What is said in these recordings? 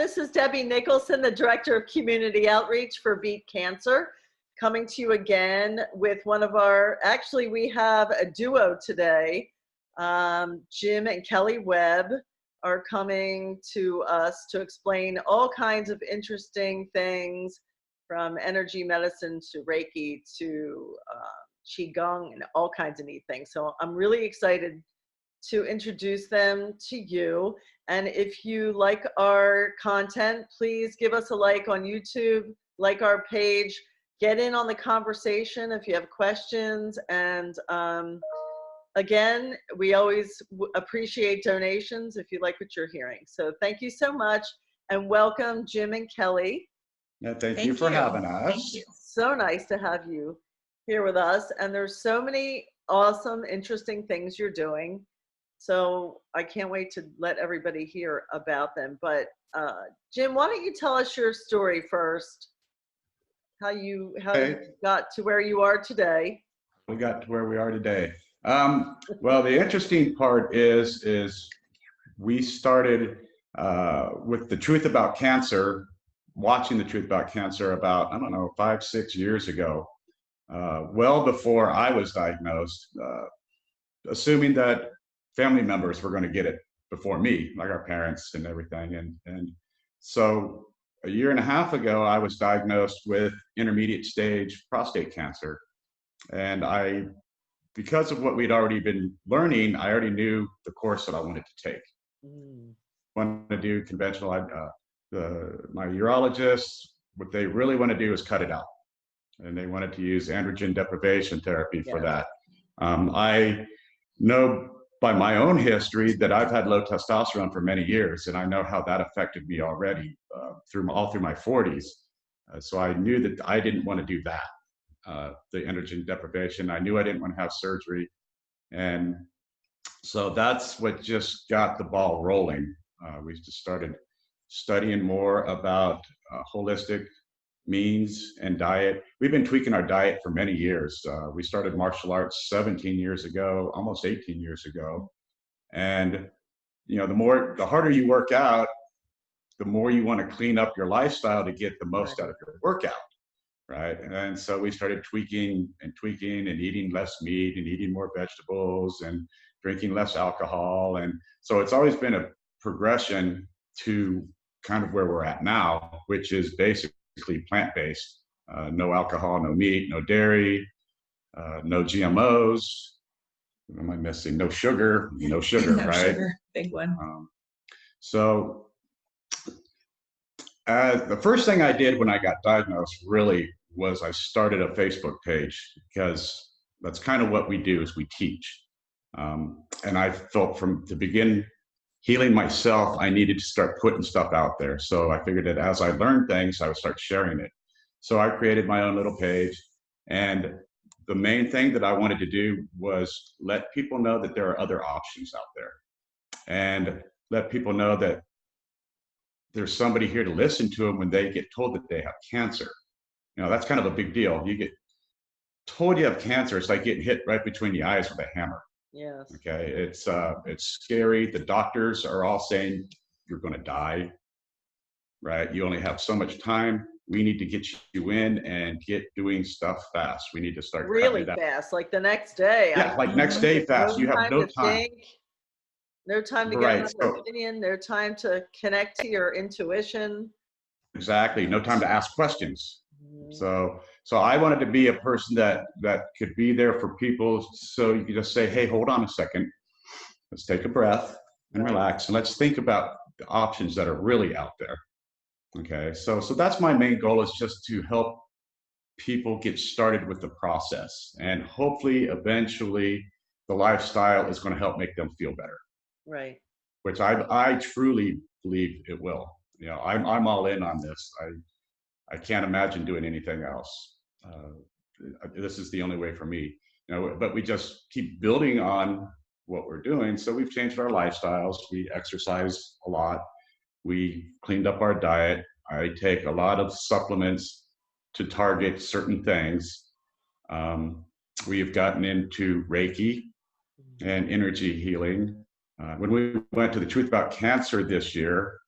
This is Debbie Nicholson, the Director of Community Outreach for Beat Cancer, coming to you again with one of our, actually we have a duo today. Jim and Kelly Webb are coming to us to explain all kinds of interesting things, from energy medicine to Reiki to Qigong and all kinds of neat things. So I'm really excited to introduce them to you. And if you like our content, please give us a like on YouTube, like our page, get in on the conversation if you have questions. And again, we always appreciate donations if you like what you're hearing. So thank you so much, and welcome Jim and Kelly. Yeah, thank you for having us. Thank you. So nice to have you here with us. And there's so many awesome, interesting things you're doing. So I can't wait to let everybody hear about them. But Jim, why don't you tell us your story first? How you got to where you are today? We got to where we are today. Well, the interesting part is we started with the truth about cancer, watching the truth about cancer about, I don't know, 5-6 years ago, well before I was diagnosed, assuming that family members were going to get it before me, like our parents and everything. And so a year and a half ago, I was diagnosed with intermediate stage prostate cancer. And because of what we'd already been learning, I already knew the course that I wanted to take. Wanted to do conventional, my urologists, what they really want to do is cut it out. And they wanted to use androgen deprivation therapy for that. I know by my own history that I've had low testosterone for many years, and I know how that affected me already all through my 40s. So I knew that I didn't want to do that, the androgen deprivation. I knew I didn't want to have surgery. And so that's what just got the ball rolling. We just started studying more about holistic means and diet. We've been tweaking our diet for many years. We started martial arts 17 years ago, almost 18 years ago. And you know, the harder you work out, the more you want to clean up your lifestyle to get the most out of your workout, right? And so we started tweaking and eating less meat and eating more vegetables and drinking less alcohol. And so it's always been a progression to kind of where we're at now, which is basically plant-based, no alcohol, no meat, no dairy, no GMOs. What am I missing? No sugar, no sugar, No right? sugar, big one. So the first thing I did when I got diagnosed really was I started a Facebook page, because that's kind of what we do, is we teach. And I felt to begin healing myself, I needed to start putting stuff out there. So I figured that as I learned things, I would start sharing it. So I created my own little page. And the main thing that I wanted to do was let people know that there are other options out there, and let people know that there's somebody here to listen to them when they get told that they have cancer. You know, that's kind of a big deal. You get told you have cancer, it's like getting hit right between the eyes with a hammer. Yes. Okay, it's scary. The doctors are all saying you're going to die, right? You only have so much time. We need to get you in and get doing stuff fast. We need to start really fast, like the next day. Yeah, like next day fast. You have no time. Think, no time to get another opinion. No time to connect to your intuition. Exactly. No time to ask questions. So I wanted to be a person that could be there for people. So you could just say, hey, hold on a second. Let's take a breath and relax. And let's think about the options that are really out there. Okay. So that's my main goal, is just to help people get started with the process. And hopefully, eventually, the lifestyle is going to help make them feel better. Right. Which I truly believe it will. You know, I'm all in on this. I can't imagine doing anything else. This is the only way for me, you know, but we just keep building on what we're doing. So we've changed our lifestyles. We exercise a lot. We cleaned up our diet. I take a lot of supplements to target certain things. We've gotten into Reiki and energy healing. When we went to the Truth About Cancer this year,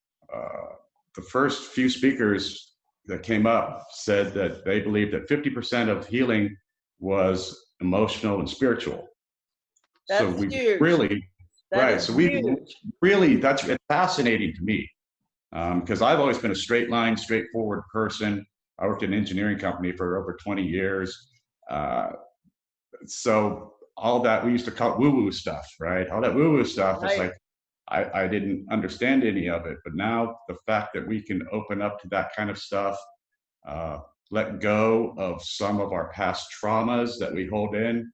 the first few speakers that came up said that they believed that 50% of healing was emotional and spiritual. So That's we huge. really, That right. is So we huge. really, it's fascinating to me, because I've always been a straight line, straightforward person. I worked in an engineering company for over 20 years. So all that, we used to call it woo-woo stuff, right? All that woo-woo stuff, Right. it's like, I didn't understand any of it. But now the fact that we can open up to that kind of stuff, let go of some of our past traumas that we hold in,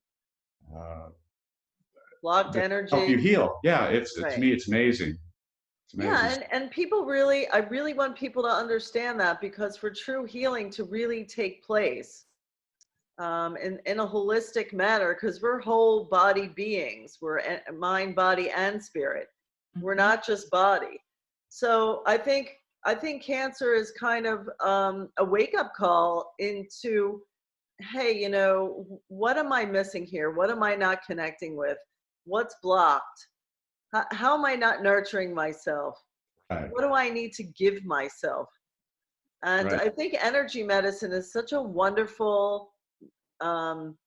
Blocked that help you energy. heal. Yeah, it's to Right. me, it's amazing. It's amazing. Yeah, and people really, I really want people to understand that, because for true healing to really take place in a holistic manner, because we're whole body beings, we're mind, body, and spirit. We're not just body. So I think cancer is kind of a wake-up call into, hey, you know, what am I missing here? What am I not connecting with? What's blocked? How am I not nurturing myself? Right. What do I need to give myself? And Right. I think energy medicine is such a wonderful, um,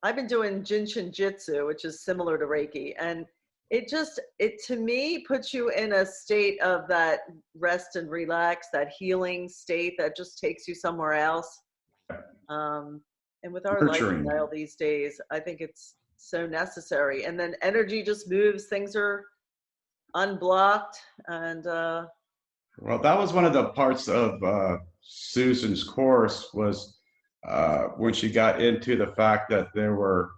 I've been doing Jinshin Jitsu, which is similar to Reiki, and it to me puts you in a state of that rest and relax, that healing state that just takes you somewhere else. Um, and with our Nurturing. lifestyle these days, I think it's so necessary. And then energy just moves, things are unblocked, and Well, that was one of the parts of Susan's course, was when she got into the fact that there were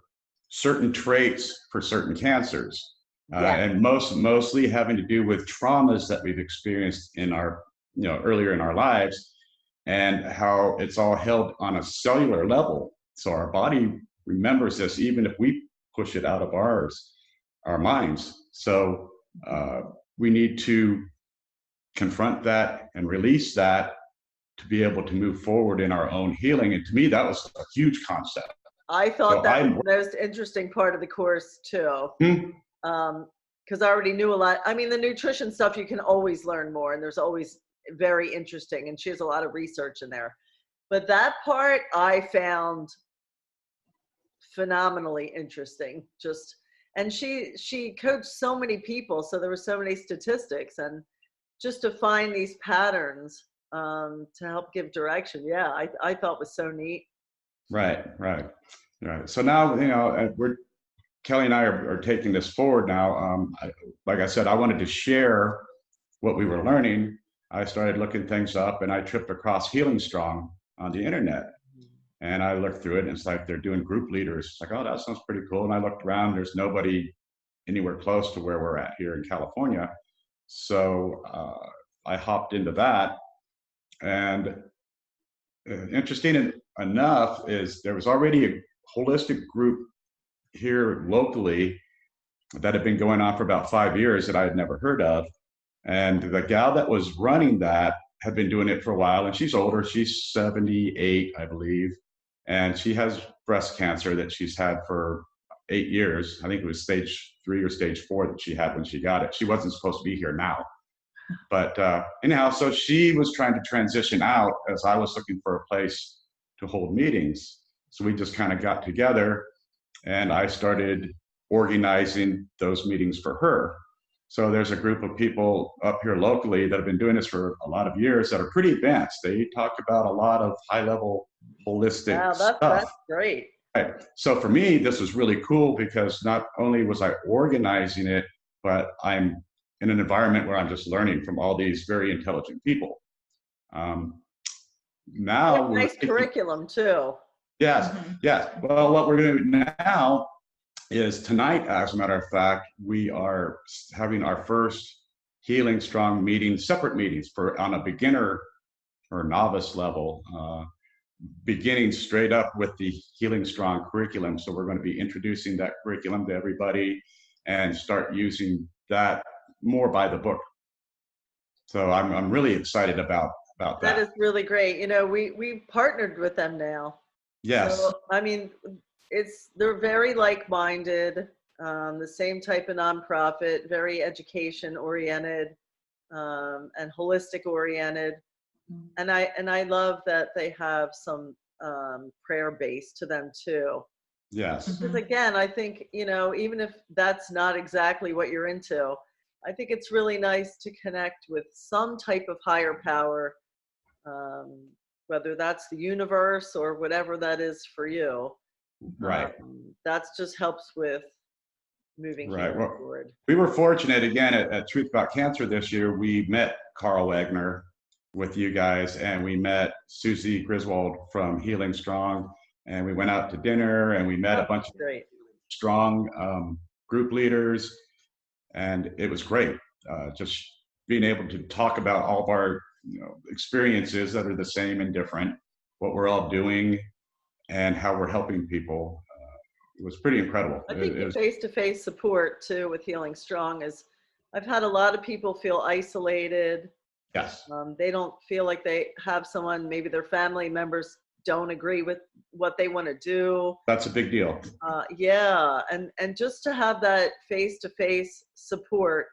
certain traits for certain cancers, yeah, and mostly having to do with traumas that we've experienced in our, earlier in our lives, and how it's all held on a cellular level. So our body remembers this even if we push it out of our minds. So we need to confront that and release that to be able to move forward in our own healing. And to me, that was a huge concept. I thought So that was I'm, the most interesting part of the course too. hmm, Because I already knew a lot. I mean, the nutrition stuff, you can always learn more, and there's always very interesting, and she has a lot of research in there. But that part I found phenomenally interesting. Just, and she coached so many people, so there were so many statistics, and just to find these patterns to help give direction. Yeah, I thought was so neat. right, right, right. So now, Kelly and I are taking this forward now. Like I said, I wanted to share what we were learning. I started looking things up, and I tripped across Healing Strong on the internet. And I looked through it, and it's like they're doing group leaders. It's like, oh, that sounds pretty cool. And I looked around, there's nobody anywhere close to where we're at here in California. So I hopped into that. And interesting enough is there was already a holistic group here locally that had been going on for about 5 years that I had never heard of. And the gal that was running that had been doing it for a while, and she's older. She's 78, I believe. And she has breast cancer that she's had for 8 years. I think it was stage 3 or stage 4 that she had when she got it. She wasn't supposed to be here now. But anyhow, so she was trying to transition out as I was looking for a place to hold meetings. So we just kind of got together, and I started organizing those meetings for her. So there's a group of people up here locally that have been doing this for a lot of years that are pretty advanced. They talk about a lot of high-level holistic Wow, stuff. that's great. Right. So for me, this was really cool because not only was I organizing it, but I'm in an environment where I'm just learning from all these very intelligent people. Now we're Nice curriculum too. yes, yes. Well, what we're going to do now is tonight, as a matter of fact, we are having our first Healing Strong meeting, separate meetings on a beginner or novice level, beginning straight up with the Healing Strong curriculum. So we're going to be introducing that curriculum to everybody and start using that more by the book. So I'm really excited about that. That is really great. You know, we partnered with them now. Yes. So, I mean, they're very like-minded, the same type of nonprofit, very education oriented. and holistic oriented. And I love that they have some prayer base to them too. Yes. Because again, I think, you know, even if that's not exactly what you're into, I think it's really nice to connect with some type of higher power, whether that's the universe or whatever that is for you. Right. That just helps with moving Right. healing Well, forward. we were fortunate again at Truth About Cancer this year. We met Carl Wagner with you guys, and we met Susie Griswold from Healing Strong, and we went out to dinner, and we met a bunch of strong group leaders, and it was great. Just being able to talk about all of our experiences that are the same and different, what we're all doing, and how we're helping people. It was pretty incredible. I think the face-to-face support too with Healing Strong is, I've had a lot of people feel isolated. Yes. They don't feel like they have someone, maybe their family members don't agree with what they want to do. That's a big deal. Yeah, and just to have that face-to-face support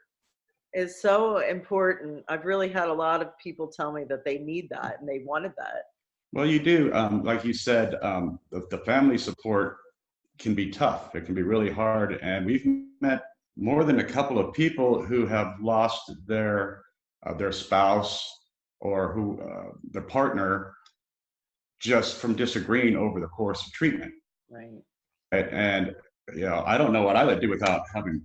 is so important. I've really had a lot of people tell me that they need that and they wanted that. Well, you do. Like you said, the family support can be tough. It can be really hard. And we've met more than a couple of people who have lost their spouse or who their partner just from disagreeing over the course of treatment. Right. And I don't know what I would do without having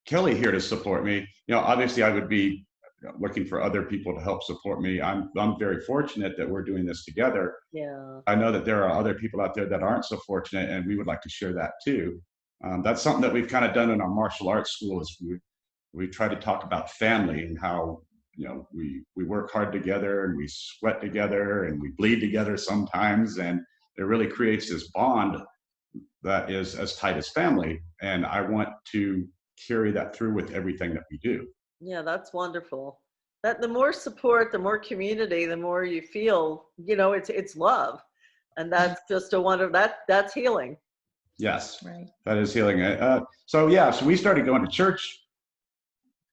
Kelly here to support me. Obviously I would be looking for other people to help support me. I'm very fortunate that we're doing this together. Yeah. I know that there are other people out there that aren't so fortunate, and we would like to share that too. That's something that we've kind of done in our martial arts school, is we try to talk about family and how we work hard together and we sweat together and we bleed together sometimes, and it really creates this bond that is as tight as family. And I want to carry that through with everything that we do. Yeah, that's wonderful. That the more support, the more community, the more you feel, it's love. And that's just a wonder, that's healing. Yes, right. That is healing. So we started going to church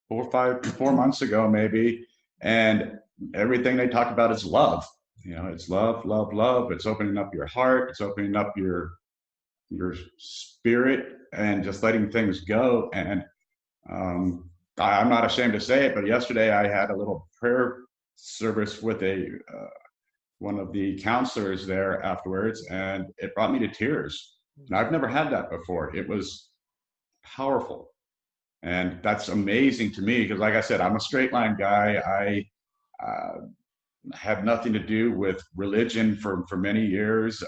4 months ago, maybe. And everything they talk about is love. It's love, love, love. It's opening up your heart. It's opening up your spirit and just letting things go. And I'm not ashamed to say it, but yesterday I had a little prayer service with one of the counselors there afterwards, and it brought me to tears. And I've never had that before. It was powerful. And that's amazing to me because, like I said, I'm a straight line guy. I had nothing to do with religion for many years.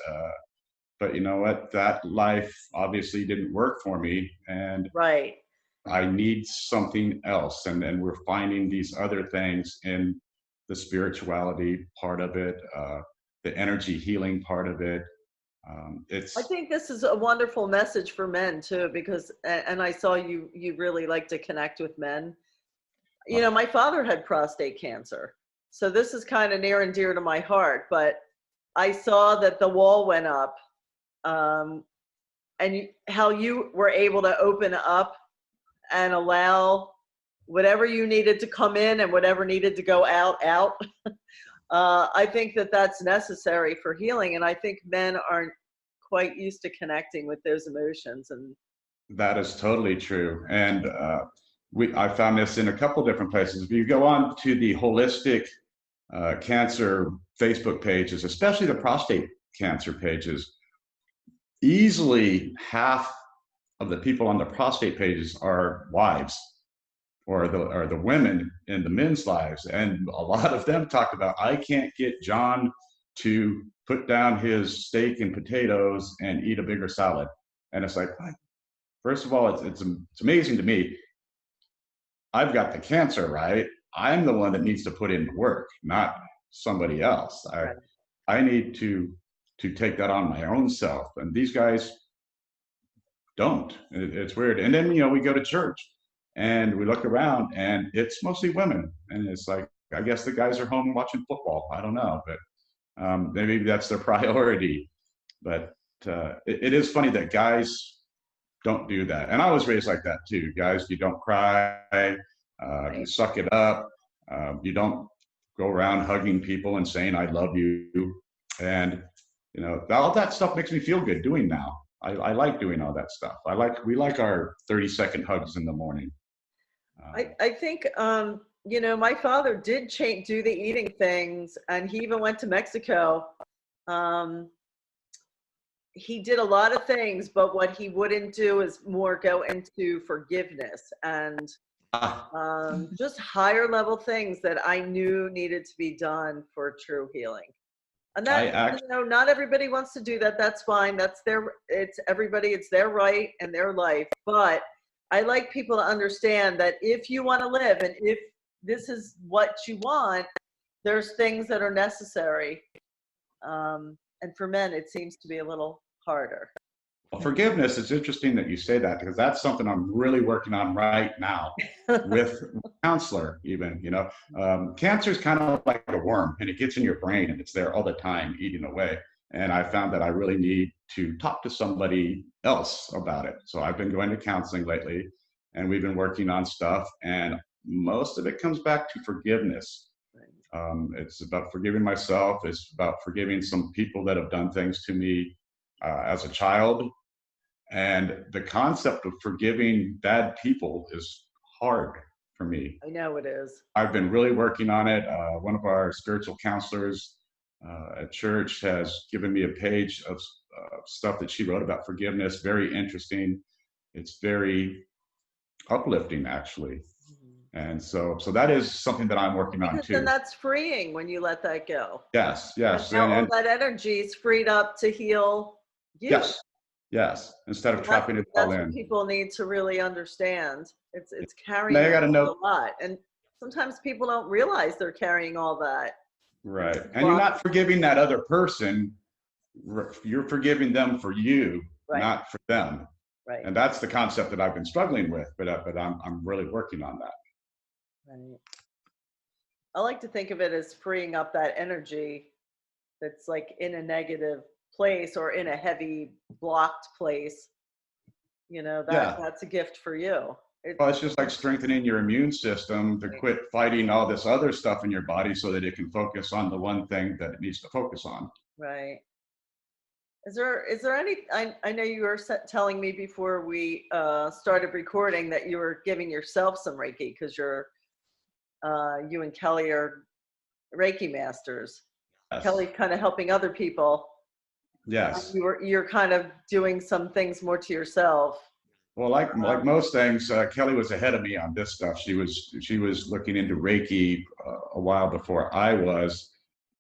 But you know what? That life obviously didn't work for me. And right. I need something else. And we're finding these other things in the spirituality part of it, the energy healing part of it. I think this is a wonderful message for men too, because, and I saw you really like to connect with men. My father had prostate cancer. So this is kind of near and dear to my heart, but I saw that the wall went up, and how you were able to open up and allow whatever you needed to come in and whatever needed to go out. I think that that's necessary for healing. And I think men aren't quite used to connecting with those emotions. And that is totally true. And I found this in a couple different places. If you go on to the holistic cancer Facebook pages, especially the prostate cancer pages, easily half of the people on the prostate pages are wives or the women in the men's lives. And a lot of them talk about, I can't get John to put down his steak and potatoes and eat a bigger salad. And it's like, first of all, it's amazing to me. I've got the cancer, right? I'm the one that needs to put in the work, not somebody else. I need to take that on my own self. And these guys don't. It's weird. And then, we go to church and we look around and it's mostly women. And it's like, I guess the guys are home watching football. I don't know, but maybe that's their priority. But it is funny that guys don't do that. And I was raised like that too. Guys, you don't cry, you suck it up. You don't go around hugging people and saying, I love you. And, you know, all that stuff makes me feel good doing now. I like doing all that stuff. We like our 30-second hugs in the morning. I think, you know, my father did do the eating things, and he even went to Mexico. He did a lot of things, but what he wouldn't do is more go into forgiveness and just higher level things that I knew needed to be done for true healing. And that, you know, not everybody wants to do that. That's fine. It's their right and their life. But I like people to understand that if you want to live and if this is what you want, there's things that are necessary. And for men, it seems to be a little harder. Well, forgiveness, it's interesting that you say that, because that's something I'm really working on right now with a counselor even, you know. Cancer is kind of like a worm, and it gets in your brain and it's there all the time eating away. And I found that I really need to talk to somebody else about it. So I've been going to counseling lately, and we've been working on stuff, and most of it comes back to forgiveness. It's about forgiving myself. It's about forgiving some people that have done things to me as a child. And the concept of forgiving bad people is hard for me. I know it is. I've been really working on it. One of our spiritual counselors at church has given me a page of stuff that she wrote about forgiveness. Very interesting. It's very uplifting, actually. And so that is something that I'm working on too. And that's freeing when you let that go. Yes, yes. And all that energy is freed up to heal you. Yes, yes. Instead of trapping it all in. That's what people need to really understand. It's carrying a lot. And sometimes people don't realize they're carrying all that. Right. And you're not forgiving that other person. You're forgiving them for you, not for them. Right. And that's the concept that I've been struggling with, but I'm really working on that. Right. I like to think of it as freeing up that energy that's like in a negative place or in a heavy blocked place. You know, that's a gift for you. It's just like strengthening your immune system to quit fighting all this other stuff in your body so that it can focus on the one thing that it needs to focus on. Right. Is there any, I know you were telling me before we started recording that you were giving yourself some Reiki because you and Kelly are Reiki masters. Yes. Kelly kind of helping other people. Yes. You're kind of doing some things more to yourself. Well, like most things, Kelly was ahead of me on this stuff. She was looking into Reiki a while before I was.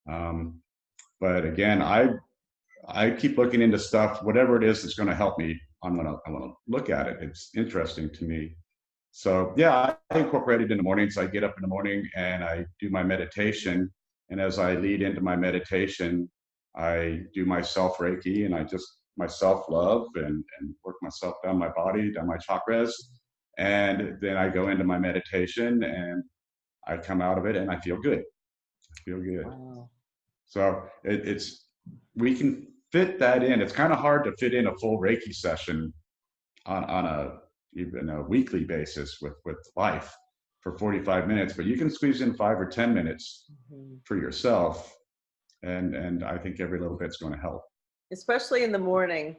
But again, I keep looking into stuff, whatever it is that's going to help me. I want to look at it. It's interesting to me. So yeah, I incorporate it in the mornings. I get up in the morning and I do my meditation. And as I lead into my meditation, I do my self-reiki and I just my self-love and work myself down my body, down my chakras. And then I go into my meditation and I come out of it and I feel good. I feel good. Wow. So we can fit that in. It's kind of hard to fit in a full Reiki session on even a weekly basis with life for 45 minutes, but you can squeeze in 5 or 10 minutes for yourself. And I think every little bit's going to help. Especially in the morning.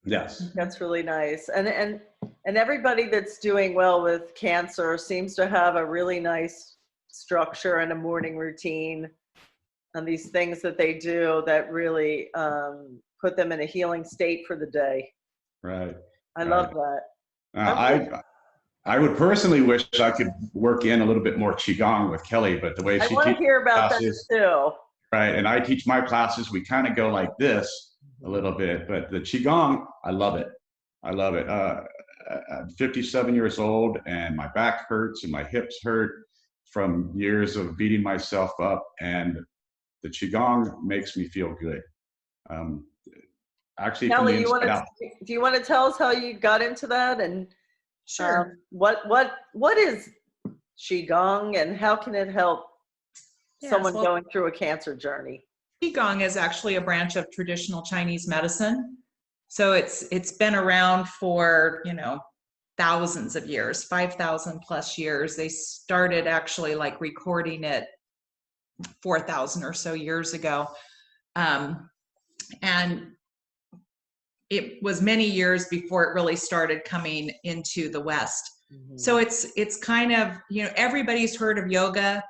Yes. That's really nice. And everybody that's doing well with cancer seems to have a really nice structure and a morning routine and these things that they do that really put them in a healing state for the day. Right. I love that. I would personally wish I could work in a little bit more Qigong with Kelly, but the way she teaches I want to hear about that too. Right. And I teach my classes, we kind of go like this a little bit, but the Qigong, I love it. I love it. I'm 57 years old and my back hurts and my hips hurt from years of beating myself up, and the Qigong makes me feel good. Actually, Kelly, do you want to tell us how you got into that? And sure. What is Qigong and how can it help someone going through a cancer journey? Qigong is actually a branch of traditional Chinese medicine. So it's been around for, thousands of years, 5,000 plus years. They started actually like recording it 4,000 or so years ago. And it was many years before it really started coming into the West. So it's kind of, you know, everybody's heard of yoga,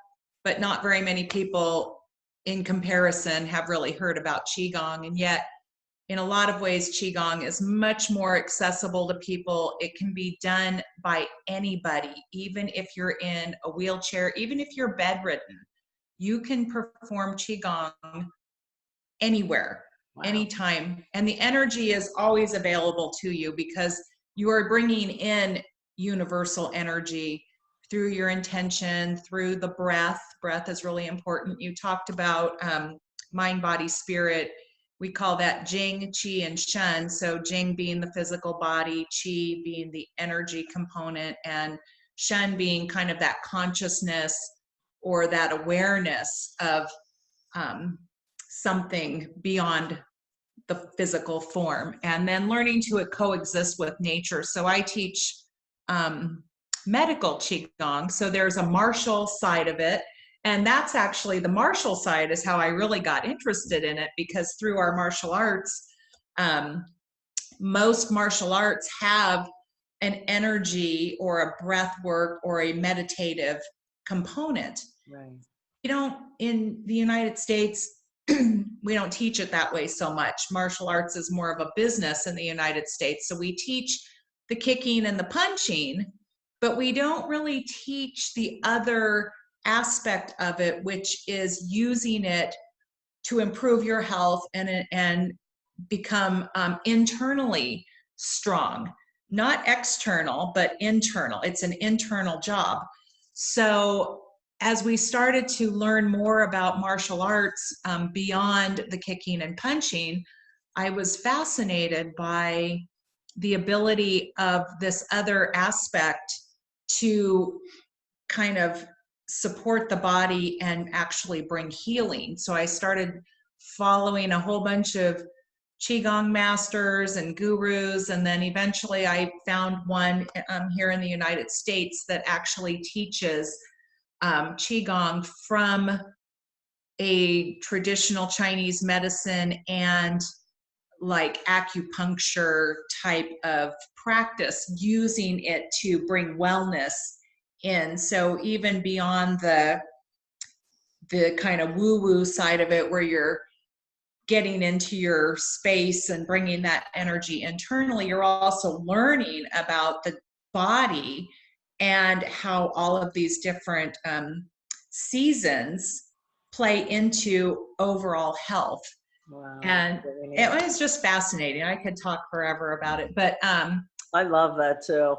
but not very many people in comparison have really heard about Qigong. And yet, in a lot of ways, Qigong is much more accessible to people. It can be done by anybody, even if you're in a wheelchair, even if you're bedridden. You can perform Qigong anywhere. Wow. Anytime. And the energy is always available to you because you are bringing in universal energy through your intention, through the breath. Breath is really important. You talked about mind, body, spirit. We call that Jing, Qi, and Shen. So Jing being the physical body, Qi being the energy component, and Shen being kind of that consciousness or that awareness of something beyond the physical form, and then learning to coexist with nature. So I teach medical Qigong. So there's a martial side of it. And that's actually, the martial side is how I really got interested in it, because through our martial arts, most martial arts have an energy or a breath work or a meditative component. Right. You don't, in the United States, we don't teach it that way so much. Martial arts is more of a business in the United States. So we teach the kicking and the punching, but we don't really teach the other aspect of it, which is using it to improve your health and become internally strong, not external, but internal. It's an internal job. So as we started to learn more about martial arts beyond the kicking and punching, I was fascinated by the ability of this other aspect to kind of support the body and actually bring healing. So I started following a whole bunch of Qigong masters and gurus, and then eventually I found one here in the United States that actually teaches Qigong from a traditional Chinese medicine and like acupuncture type of practice, using it to bring wellness in. So even beyond the kind of woo-woo side of it, where you're getting into your space and bringing that energy internally, you're also learning about the body and how all of these different seasons play into overall health. Wow. And it was just fascinating. I could talk forever about it, but I love that too.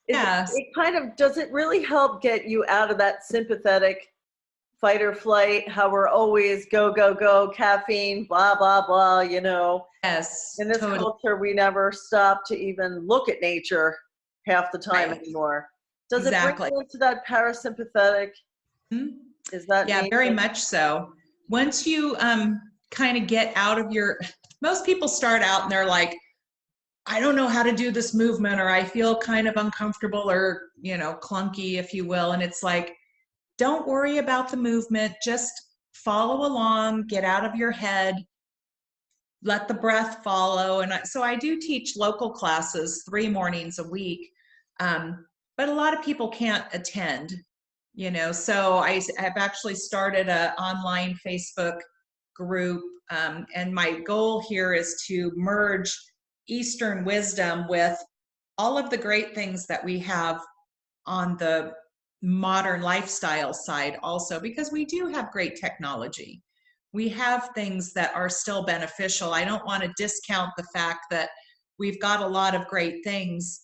Yes. It kind of, does it really help get you out of that sympathetic fight or flight, how we're always go, go, go, caffeine, blah, blah, blah, you know? Yes. In this totally. culture, we never stop to even look at nature half the time Right. anymore. Does Exactly. it bring you into that parasympathetic? Mm-hmm. Is that Yeah, nature? very much so. Once you kind of get out of your, most people start out and they're like, I don't know how to do this movement, or I feel kind of uncomfortable or, you know, clunky, if you will. And it's like, don't worry about the movement. Just follow along, get out of your head, let the breath follow. And so I do teach local classes 3 mornings a week. But a lot of people can't attend, you know, so I've actually started an online Facebook group. And my goal here is to merge Eastern wisdom with all of the great things that we have on the modern lifestyle side also, because we do have great technology. We have things that are still beneficial. I don't want to discount the fact that we've got a lot of great things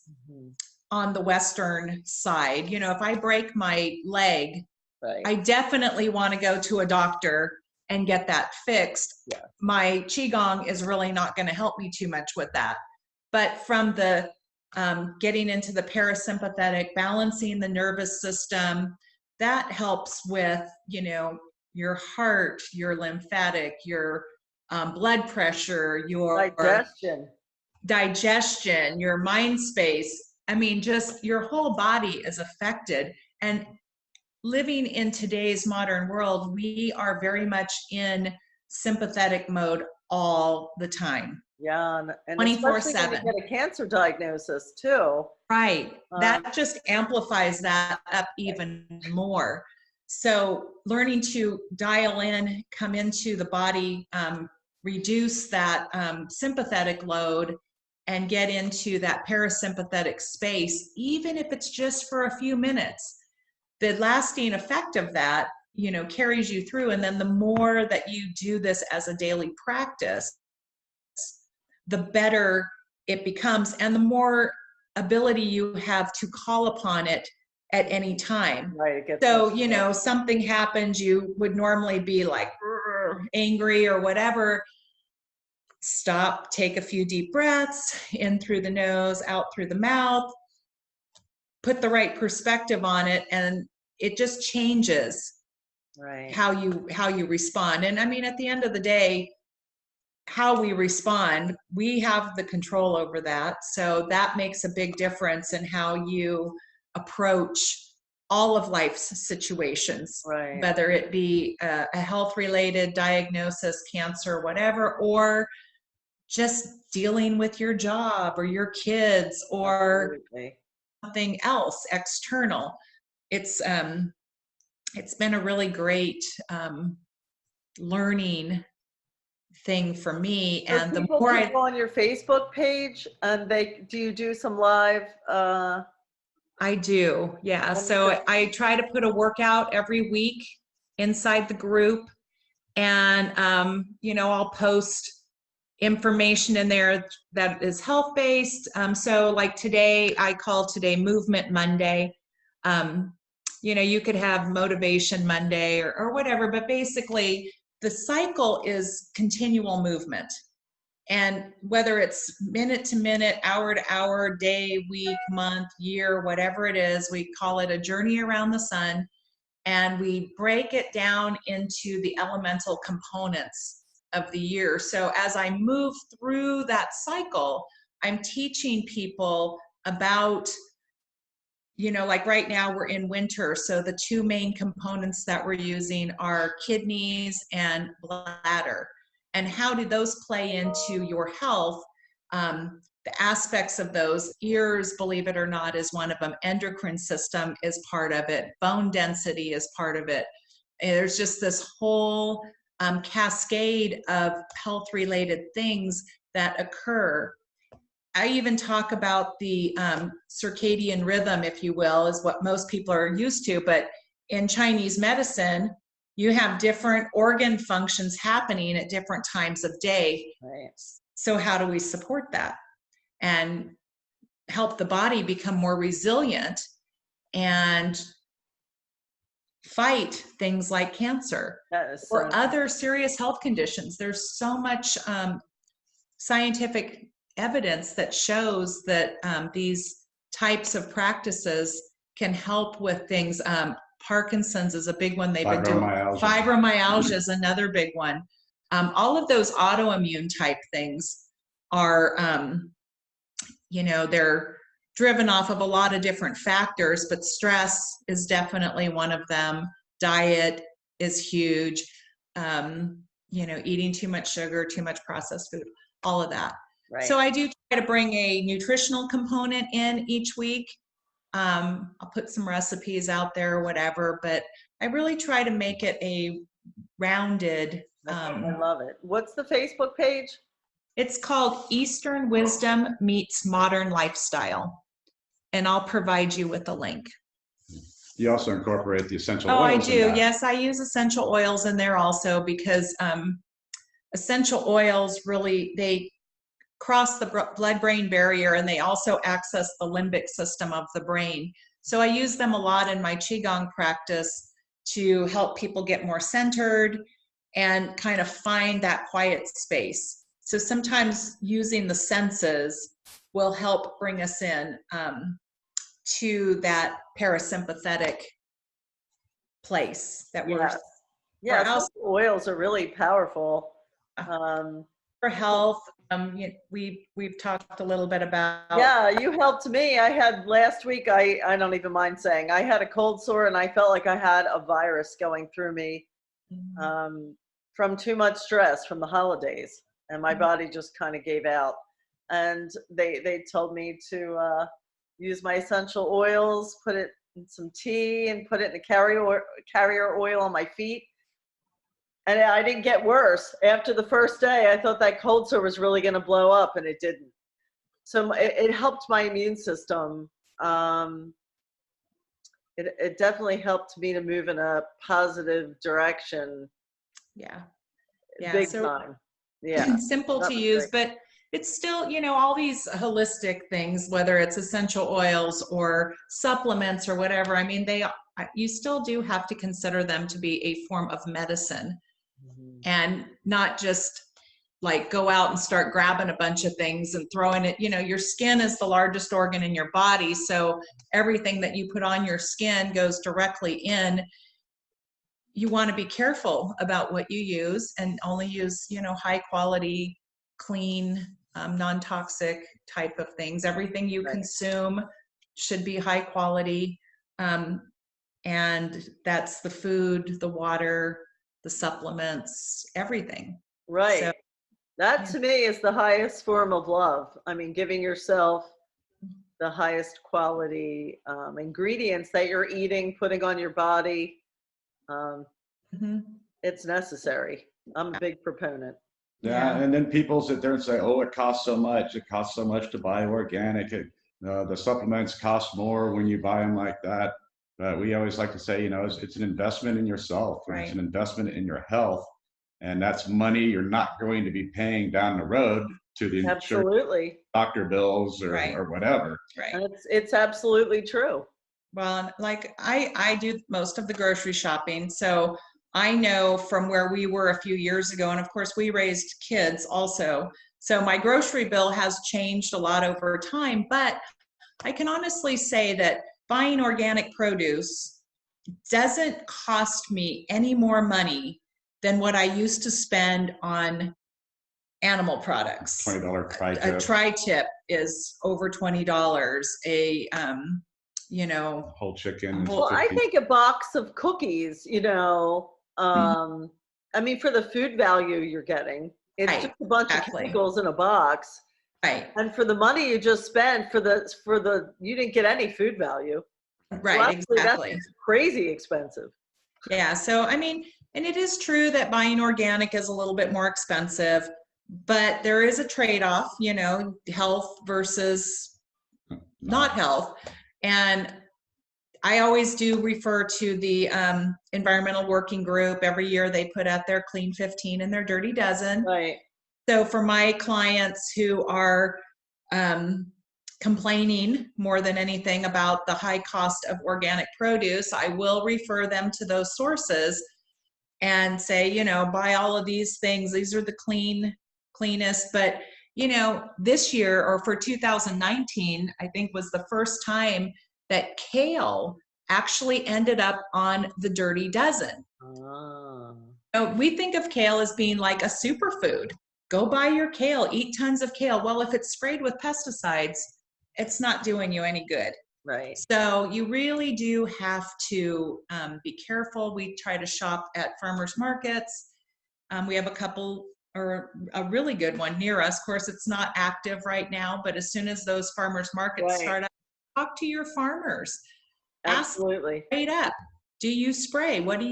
on the Western side. You know, if I break my leg, Right. I definitely want to go to a doctor and get that fixed. Yeah. My Qigong is really not going to help me too much with that. But from the getting into the parasympathetic, balancing the nervous system, that helps with, you know, your heart, your lymphatic, your blood pressure, your Digestion, your mind space. I mean, just your whole body is affected. And living in today's modern world, we are very much in sympathetic mode all the time. Yeah, and especially when you 24/7. get a cancer diagnosis too. Right. That just amplifies that up even more. So learning to dial in, come into the body, reduce that sympathetic load, and get into that parasympathetic space, even if it's just for a few minutes. The lasting effect of that, you know, carries you through. And then the more that you do this as a daily practice, the better it becomes, and the more ability you have to call upon it at any time. Right. So, you know, something happens, you would normally be like angry or whatever. Stop, take a few deep breaths, in through the nose, out through the mouth, put the right perspective on it, and it just changes how you respond. And I mean, at the end of the day, how we respond, we have the control over that. So that makes a big difference in how you approach all of life's situations, whether it be a health-related diagnosis, cancer, whatever, or just dealing with your job or your kids or something else external. It's been a really great learning thing for me. And the more I go on your Facebook page, and do you do some live? I do, yeah. So I try to put a workout every week inside the group, and you know, I'll post information in there that is health-based. So like today, I call today Movement Monday. You know, you could have Motivation Monday or whatever, but basically the cycle is continual movement. And whether it's minute to minute, hour to hour, day, week, month, year, whatever it is, we call it a journey around the sun. And we break it down into the elemental components of the year. So as I move through that cycle, I'm teaching people about, you know, like right now we're in winter. So the two main components that we're using are kidneys and bladder. And how do those play into your health? The aspects of those, ears, believe it or not, is one of them. Endocrine system is part of it. Bone density is part of it. There's just this whole cascade of health-related things that occur. I even talk about the circadian rhythm, if you will, is what most people are used to. But in Chinese medicine, you have different organ functions happening at different times of day. Right. So how do we support that and help the body become more resilient and fight things like cancer or other serious health conditions? There's so much scientific evidence that shows that these types of practices can help with things. Parkinson's is a big one they've been doing. Fibromyalgia is another big one. All of those autoimmune type things are, you know, they're driven off of a lot of different factors, but stress is definitely one of them. Diet is huge. You know, eating too much sugar, too much processed food, all of that. Right. So I do try to bring a nutritional component in each week. I'll put some recipes out there or whatever, but I really try to make it a rounded. I love it. What's the Facebook page? It's called Eastern Wisdom Meets Modern Lifestyle, and I'll provide you with a link. You also incorporate the essential oils. Oh, I do. Yes, I use essential oils in there also because essential oils really, they cross the blood-brain barrier, and they also access the limbic system of the brain. So I use them a lot in my Qigong practice to help people get more centered and kind of find that quiet space. So sometimes using the senses will help bring us in to that parasympathetic place that we're. Yeah, essential oils are really powerful. for health. We've talked a little bit about. Yeah, you helped me. I had last week, I don't even mind saying, I had a cold sore and I felt like I had a virus going through me from too much stress from the holidays. And my body just kind of gave out. And they told me to use my essential oils, put it in some tea and put it in a carrier oil on my feet. And I didn't get worse. After the first day, I thought that cold sore was really going to blow up, and it didn't. So it helped my immune system. It definitely helped me to move in a positive direction. Yeah. Big time. Yeah. Simple to use, but it's still, all these holistic things, whether it's essential oils or supplements or whatever. I mean, you still do have to consider them to be a form of medicine. And not just like go out and start grabbing a bunch of things and throwing it. Your skin is the largest organ in your body. So everything that you put on your skin goes directly in. You want to be careful about what you use and only use, high quality, clean, non-toxic type of things. Everything you consume should be high quality. And that's the food, the water, the supplements, everything. Right. So, that to me is the highest form of love. I mean, giving yourself the highest quality ingredients that you're eating, putting on your body. It's necessary. I'm a big proponent. Yeah, and then people sit there and say, "Oh, it costs so much. It costs so much to buy organic. The supplements cost more when you buy them like that." But we always like to say, it's an investment in yourself. Right. It's an investment in your health, and that's money you're not going to be paying down the road to the insurance, doctor bills or whatever. Right. And it's absolutely true. Well, like I do most of the grocery shopping, so I know from where we were a few years ago, and of course we raised kids also. So my grocery bill has changed a lot over time, but I can honestly say that buying organic produce doesn't cost me any more money than what I used to spend on animal products. $20 tri-tip. A tri-tip is over $20. Whole chicken. Well, I think a box of cookies, I mean, for the food value you're getting, it's just a bunch of chemicals in a box. Right. And for the money you just spent you didn't get any food value. Right, so exactly. That's crazy expensive. Yeah, so I mean, and it is true that buying organic is a little bit more expensive, but there is a trade-off, health versus not health. And I always do refer to the environmental working group. Every year they put out their Clean 15 and their Dirty Dozen. Right. So for my clients who are complaining more than anything about the high cost of organic produce, I will refer them to those sources and say, buy all of these things. These are the cleanest. But, this year, or for 2019, I think was the first time that kale actually ended up on the Dirty Dozen. So we think of kale as being like a superfood. Go buy your kale, eat tons of kale. Well, if it's sprayed with pesticides, it's not doing you any good. Right. So you really do have to be careful. We try to shop at farmers markets. We have a couple, or a really good one near us. Of course, it's not active right now, but as soon as those farmers markets start up, talk to your farmers. Absolutely. Ask straight up. Do you spray? What do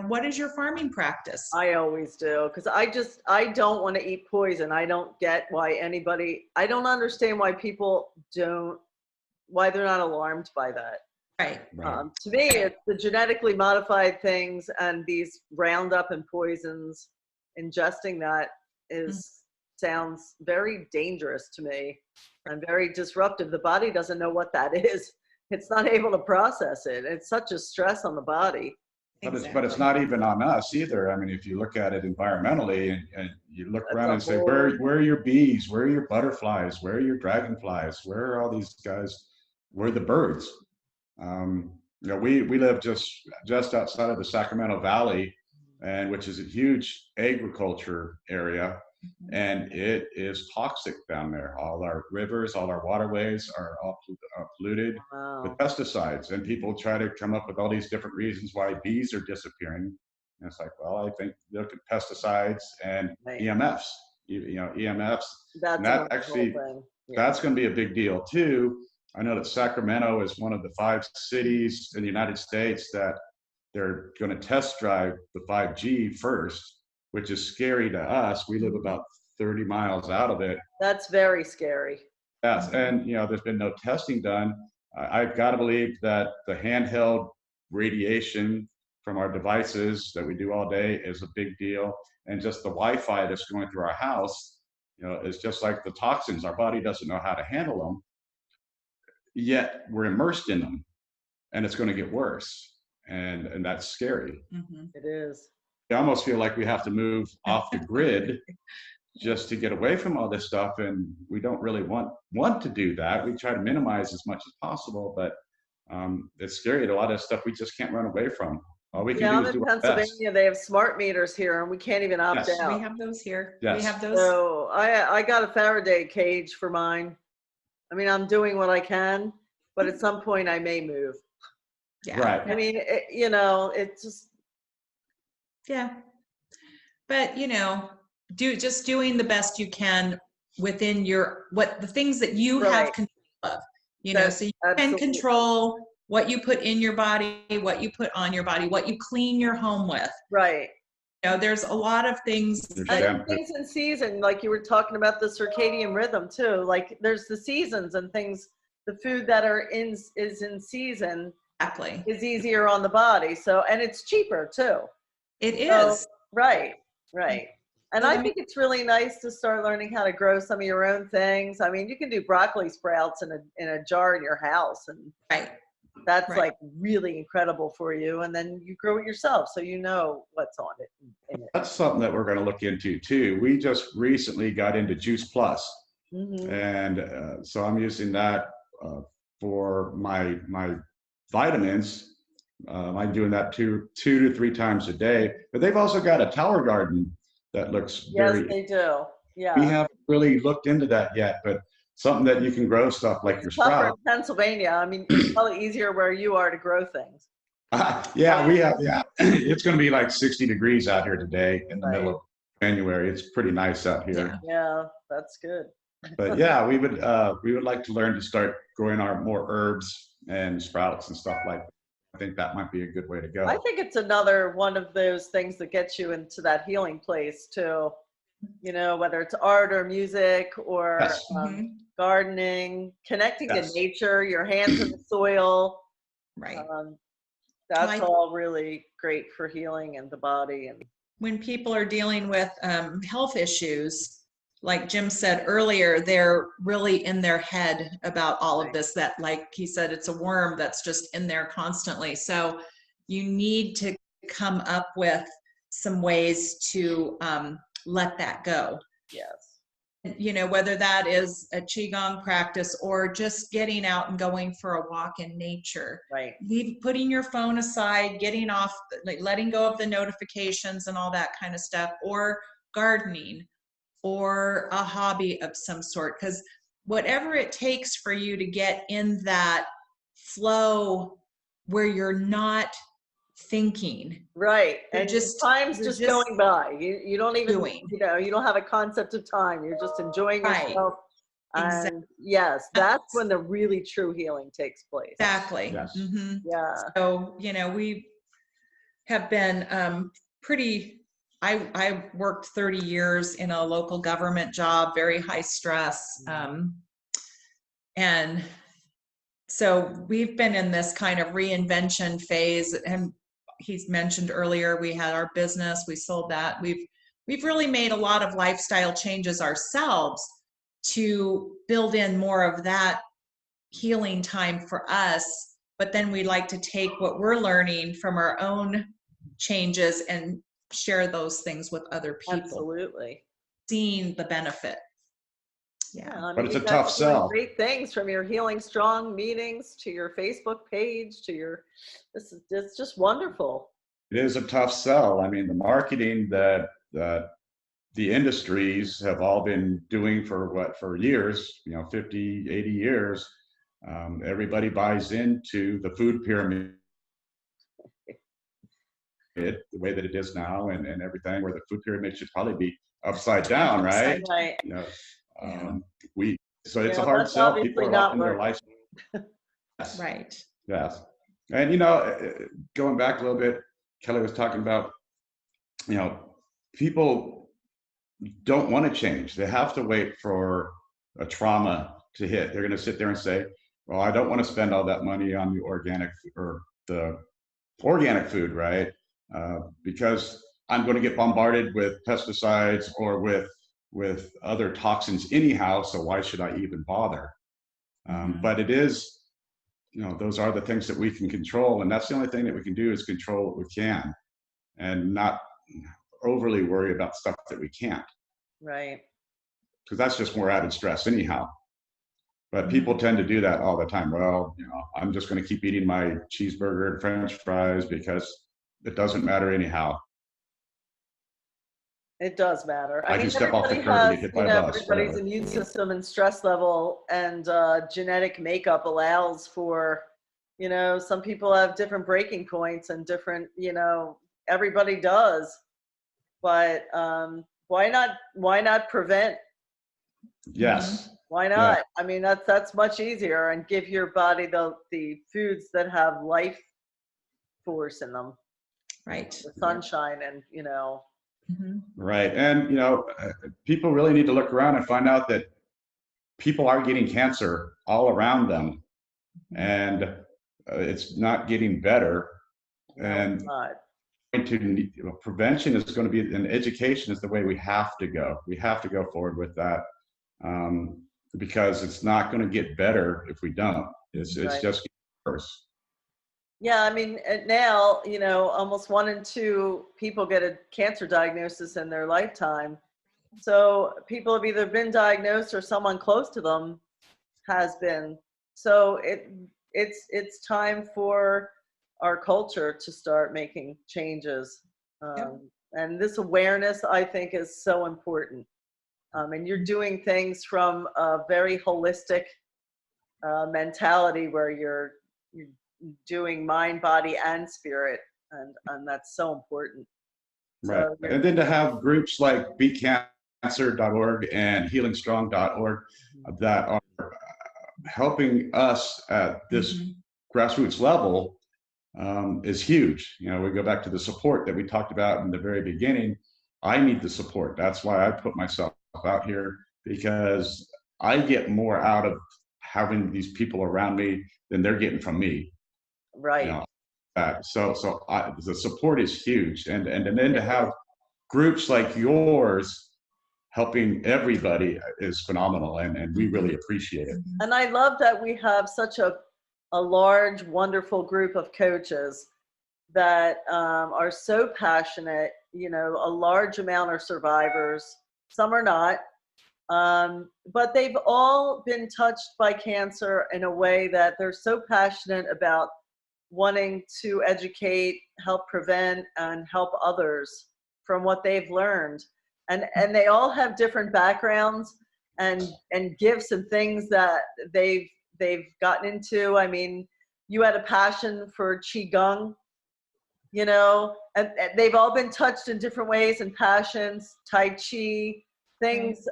what is your farming practice? I always do, because I don't want to eat poison. I don't get I don't understand why why they're not alarmed by that. Right. To me, it's the genetically modified things and these Roundup and poisons. Ingesting that sounds very dangerous to me and very disruptive. The body doesn't know what that is. It's not able to process it. It's such a stress on the body. But it's not even on us either. I mean, if you look at it environmentally and you look around and say, where are your bees? Where are your butterflies? Where are your dragonflies? Where are all these guys? Where are the birds? We live just outside of the Sacramento Valley, which is a huge agriculture area. and it is toxic down there. All our rivers, all our waterways are all polluted with Wow. pesticides, and people try to come up with all these different reasons why bees are disappearing. And it's like, well, I think look at pesticides and Right. EMFs, EMFs, That's and that another whole actually, thing. Yeah. that's going to be a big deal too. I know that Sacramento is one of the 5 cities in the United States that they're going to test drive the 5G first, which is scary to us. We live about 30 miles out of it. That's very scary. Yes, and there's been no testing done. I've got to believe that the handheld radiation from our devices that we do all day is a big deal, and just the Wi-Fi that's going through our house, is just like the toxins. Our body doesn't know how to handle them, yet we're immersed in them, and it's going to get worse, and that's scary. It is. I almost feel like we have to move off the grid just to get away from all this stuff, and we don't really want to do that. We try to minimize as much as possible, but it's scary. A lot of stuff we just can't run away from. All we can do is do our best. Pennsylvania, they have smart meters here, and we can't even opt out. We have those here. Yes. We have those. So I got a Faraday cage for mine. I mean, I'm doing what I can, but at some point I may move. Yeah. Right. I mean, it's just. Yeah. But, just doing the best you can within the things that you have control of, so you can control what you put in your body, what you put on your body, what you clean your home with. Right. There's a lot of things. Things in season, like you were talking about the circadian rhythm too. Like there's the seasons and things, the food that is in season Exactly. is easier on the body. So, and it's cheaper too. It is. Right. And I think it's really nice to start learning how to grow some of your own things. I mean, you can do broccoli sprouts in a jar in your house, and that's like really incredible for you. And then you grow it yourself, so you know what's on it. That's something that we're going to look into too. We just recently got into Juice Plus, and so I'm using that for my vitamins. I'm doing that two to 3 times a day. But they've also got a tower garden that looks very. Yes, they do. Yeah. We haven't really looked into that yet, but something that you can grow stuff like your sprout. In Pennsylvania, I mean, it's probably easier where you are to grow things. Yeah, we have. Yeah, it's going to be like 60 degrees out here today in the middle of January. It's pretty nice out here. Yeah, that's good. But yeah, we would like to learn to start growing our more herbs and sprouts and stuff like that. I think that might be a good way to go. I think it's another one of those things that gets you into that healing place too. Whether it's art or music or gardening, connecting to nature, your hands in the soil. Right. That's all really great for healing and the body. And when people are dealing with health issues, like Jim said earlier, they're really in their head about all of this, that, like he said, it's a worm that's just in there constantly. So you need to come up with some ways to let that go. Yes. Whether that is a Qigong practice or just getting out and going for a walk in nature. Right. Putting your phone aside, getting off, like letting go of the notifications and all that kind of stuff, or gardening, or a hobby of some sort, because whatever it takes for you to get in that flow where you're not thinking. Right. And time's just going by. You don't even, you don't have a concept of time. You're just enjoying yourself. And yes, that's when the really true healing takes place. Exactly. Yes. Yeah. So, we have been pretty, I worked 30 years in a local government job, very high stress. And so we've been in this kind of reinvention phase. And he's mentioned earlier, we had our business, we sold that. We've really made a lot of lifestyle changes ourselves to build in more of that healing time for us. But then we like to take what we're learning from our own changes and share those things with other people. Absolutely. Seeing the benefit. Yeah. But it's a tough sell. Great things from your Healing Strong meetings to your Facebook page to it's just wonderful. It is a tough sell. I mean, the marketing that the industries have all been doing for years, 50, 80 years. Everybody buys into the food pyramid the way that it is now, and everything, where the food pyramid should probably be upside down, right? Right. So it's a hard sell. People are up in their life. Yes. Right. Yes. And, going back a little bit, Kelly was talking about, people don't want to change. They have to wait for a trauma to hit. They're going to sit there and say, well, I don't want to spend all that money on the organic food, right? Because I'm going to get bombarded with pesticides or with other toxins anyhow, so why should I even bother? But it is, those are the things that we can control, and that's the only thing that we can do is control what we can, and not overly worry about stuff that we can't. Right. Because that's just more added stress anyhow. But people tend to do that all the time. Well, I'm just going to keep eating my cheeseburger and French fries because it doesn't matter anyhow. It does matter. I can step off the curb and get hit by a bus. Everybody's immune system and stress level and genetic makeup allows for, some people have different breaking points and different, everybody does. But why not prevent? Yes. Why not? Yeah. I mean, that's much easier, and give your body the foods that have life force in them. Right. The sunshine and, Right. And, people really need to look around and find out that people are getting cancer all around them, and it's not getting better. No, and prevention is going to be, and education is the way we have to go. We have to go forward with that, because it's not going to get better if we don't. It's just getting worse. Yeah, I mean, now, almost 1 in 2 people get a cancer diagnosis in their lifetime. So people have either been diagnosed or someone close to them has been. So it's time for our culture to start making changes. And this awareness, I think, is so important. And you're doing things from a very holistic mentality where you're doing mind, body, and spirit, and that's so important. Right. So, and then to have groups like BeatCancer.Org and HealingStrong.Org that are helping us at this grassroots level is huge. We go back to the support that we talked about in the very beginning. I need the support. That's why I put myself out here, because I get more out of having these people around me than they're getting from me. Right. So the support is huge, and then to have groups like yours helping everybody is phenomenal, and we really appreciate it. And I love that we have such a large, wonderful group of coaches that are so passionate. A large amount are survivors, some are not, but they've all been touched by cancer in a way that they're so passionate about wanting to educate, help prevent, and help others from what they've learned. And they all have different backgrounds and gifts and things that they've gotten into. I mean, you had a passion for Qigong, and they've all been touched in different ways and passions, Tai Chi, things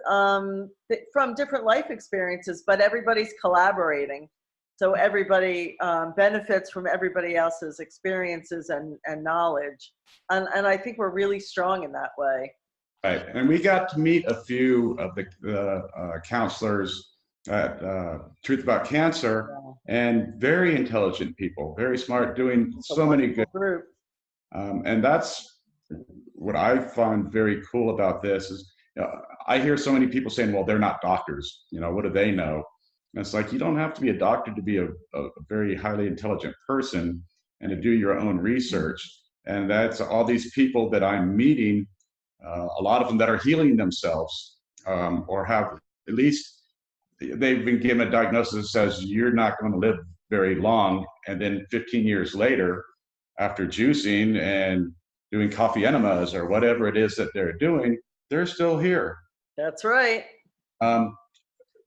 from different life experiences, but everybody's collaborating. So everybody benefits from everybody else's experiences and knowledge. And I think we're really strong in that way. Right. And we got to meet a few of the counselors at Truth About Cancer, and very intelligent people, very smart, doing so many good. Group. And that's what I find very cool about this is, I hear so many people saying, well, they're not doctors. What do they know? And it's like, you don't have to be a doctor to be a very highly intelligent person and to do your own research. And that's all these people that I'm meeting, a lot of them that are healing themselves, or have at least they've been given a diagnosis that says you're not going to live very long. And then 15 years later, after juicing and doing coffee enemas or whatever it is that they're doing, they're still here. That's right. Um,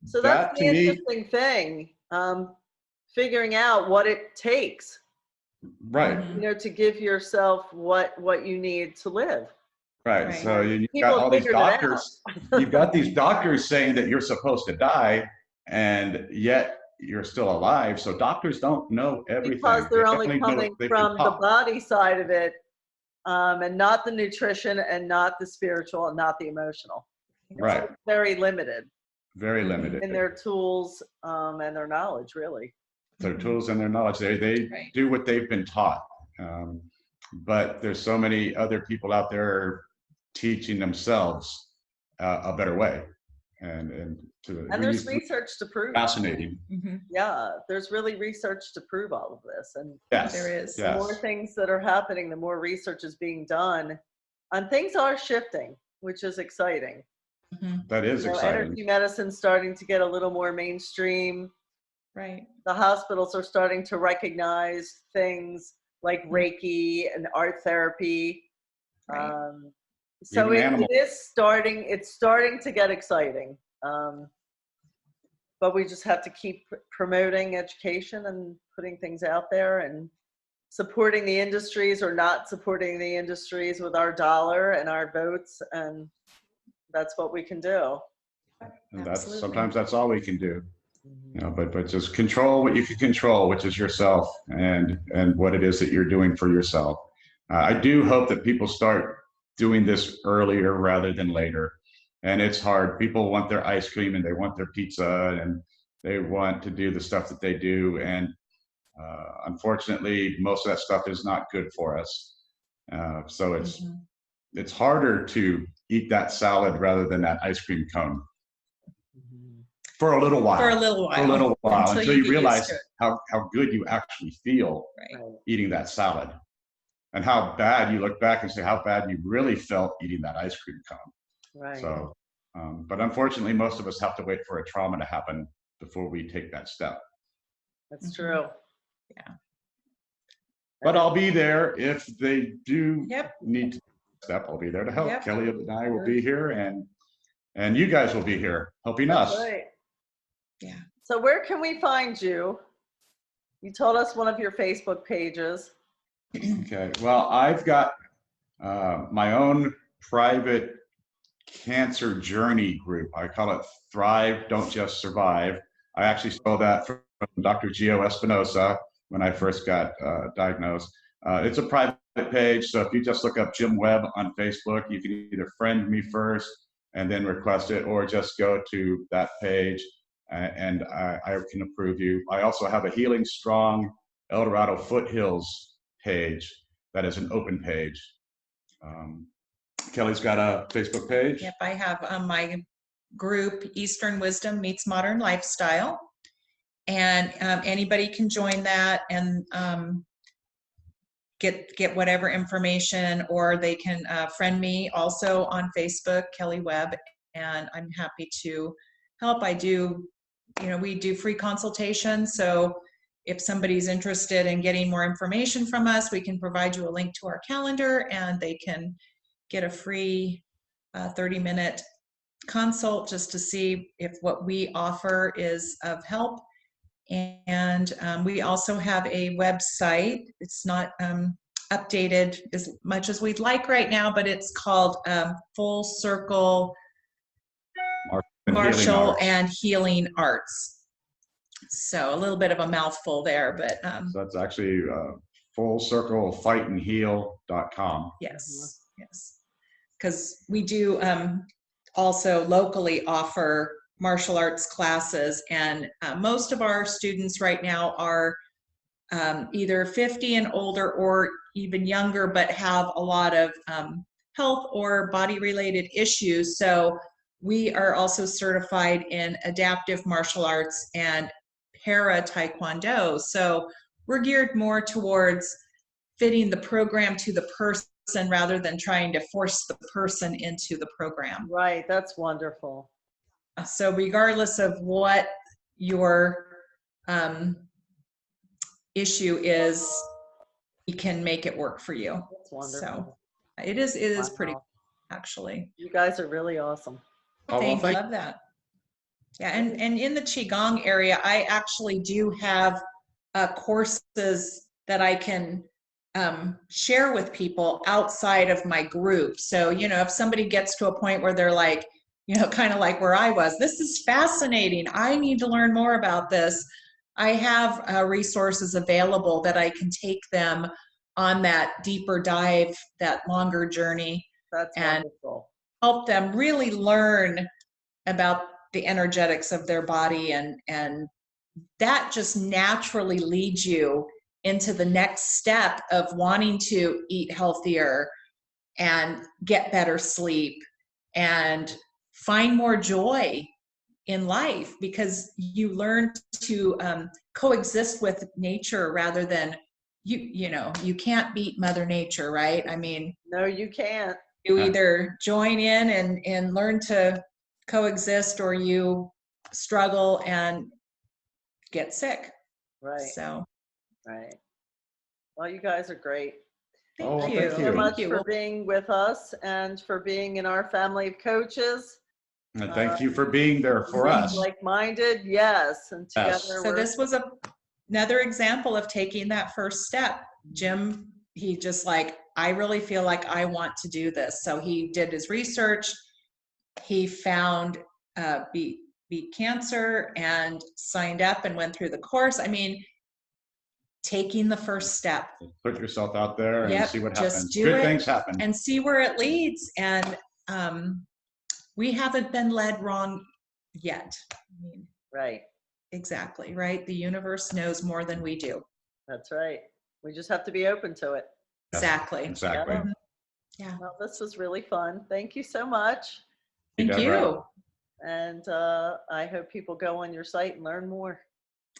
So that that's to the me, interesting thing, figuring out what it takes, right, Mhm. you know, to give yourself what you need to live. right. Right. So you've People got all these figured it out. doctors, you've got these doctors saying that you're supposed to die, and yet you're still alive. So doctors don't know everything. Because they're They only only know coming what they've been from the taught. body side of it, and not the nutrition, and not the spiritual, and not the emotional. Right. It's very limited Very Mhm. limited. in their tools, and their knowledge, really. Their Mhm. tools and their knowledge. They Right. do what they've been taught. But there's so many other people out there teaching themselves a better way. And And there's research to prove. fascinating. Mhm. Yeah, there's really research to prove all of this. And Yes. There is. the more Yes. things that are happening, the more research is being done. And things are shifting, which is exciting. Mhm. That is You know, exciting. energy medicine's starting to get a little more mainstream. Right. The hospitals are starting to recognize things like Reiki and art therapy. Right. So Even it animal. is starting, it's starting to get exciting. But we just have to keep promoting education and putting things out there, and supporting the industries or not supporting the industries with our dollar and our votes. And that's what we can do. And that's Absolutely. sometimes that's all we can do. You know, but just control what you can control, which is yourself and what it is that you're doing for yourself. I do hope that people start doing this earlier rather than later. And it's hard. People want their ice cream and they want their pizza and they want to do the stuff that they do. And unfortunately, most of that stuff is not good for us. So Mhm. it's harder to eat that salad rather than that ice cream cone. For a little while. For a little while. For a little while until you get used realize to it. how good you actually feel Right. eating that salad, and how bad you look back and say how bad you really felt eating that ice cream cone. Right. So, but unfortunately, most of us have to wait for a trauma to happen before we take that step. That's Mhm. true. Yeah. But I'll be there if they do Yep. need to step. I'll be there to help. Yep. Kelly and I will be here, and you guys will be here helping That's us. right. Yeah. So where can we find you? You told us one of your Facebook pages. Okay. Well, I've got my own private cancer journey group. I call it Thrive, Don't Just Survive. I actually stole that from Dr. Gio Espinosa when I first got diagnosed. It's a private page, so if you just look up Jim Webb on Facebook, you can either friend me first and then request it, or just go to that page and I can approve you. I also have a Healing Strong El Dorado Foothills page that is an open page. Kelly's got a Facebook page. Yep. I have my group, Eastern Wisdom Meets Modern Lifestyle. And anybody can join that and get whatever information, or they can friend me also on Facebook, Kelly Webb, and I'm happy to help. I do, we do free consultations. So if somebody's interested in getting more information from us, we can provide you a link to our calendar and they can get a free 30-minute consult just to see if what we offer is of help. And we also have a website. It's not updated as much as we'd like right now, but it's called Full Circle Martial and Healing Arts. So a little bit of a mouthful there, but so that's actually fullcirclefightandheal.com. yes, yes, because we do also locally offer martial arts classes, and most of our students right now are either 50 and older or even younger, but have a lot of health or body related issues. So we are also certified in adaptive martial arts and para Taekwondo. So we're geared more towards fitting the program to the person rather than trying to force the person into the program. Right, that's wonderful. So regardless of what your issue is, we can make it work for you. That's wonderful. So it is pretty. Wow. actually. You guys are really awesome. Oh, well, Thank you. Love that. Yeah, and in the Qigong area, I actually do have courses that I can share with people outside of my group. So, you know, if somebody gets to a point where they're like, you know, kind of like where I was, this is fascinating, I need to learn more about this, I have resources available that I can take them on that deeper dive, that longer journey. That's and wonderful. Help them really learn about the energetics of their body, and that just naturally leads you into the next step of wanting to eat healthier and get better sleep and find more joy in life, because you learn to coexist with nature rather than you know, you can't beat Mother Nature, right? I mean, No, you can't. you either join in and learn to coexist, or you struggle and get sick. Right. So, Right. Well, you guys are great. thank you. you So much you. for being with us and for being in our family of coaches. And thank you for being there for us. Like-minded, yes. And together Yes. So this was another example of taking that first step. Jim, he just like, I really feel like I want to do this. So he did his research. He found Beat Cancer and signed up and went through the course. I mean, taking the first step. Put yourself out there and see what happens. Just do Good it things happen. and see where it leads. And we haven't been led wrong yet. I mean, right. exactly, right? The universe knows more than we do. That's right. We just have to be open to it. Exactly. Exactly. Yeah. Well, this was really fun. Thank you so much. Thank you. And I hope people go on your site and learn more.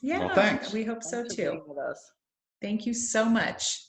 Yeah. Well, thanks. We hope so Thanks for too. being with us. Thank you so much.